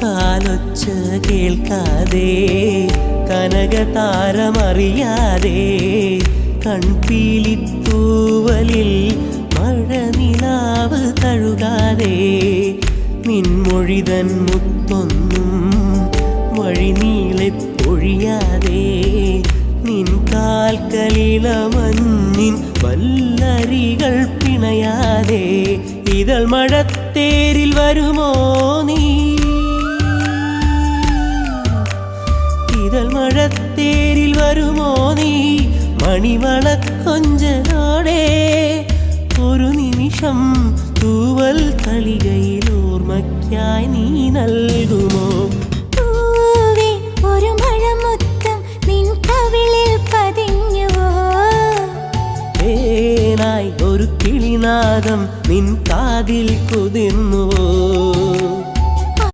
കാലൊച്ച കേൾക്കാതെ കനകതാരമറിയാതെ കൺപീലിത്തൂവലിൽ മഴനിലാവ് തഴുകാതെ നിൻമൊഴിതൻ മുത്തൊന്നും വഴിനീളെ പൊഴിയാതെ നിൻ കാൽക്കലിളമഞ്ഞിൻ വല്ലരികൾ പിണയാതെ ഇതൾ മഴത്തേരിൽ വരുമോ നീ ഇതൾ മഴത്തേരിൽ വരുമോ നീ മണിവളക്കൊഞ്ചലോടെ ഒരു നിമിഷം തൂവൽ തളികയിൽ ഓർമ്മയ്ക്കായി നീ നൽകുമോ ഒരു മഴമുത്തം നിൻ കവിളിൽ പതിഞ്ഞുവോ തേനായി ഒരു കിളിനാദം നിൻ കാതിൽ കുതിർന്നുവോ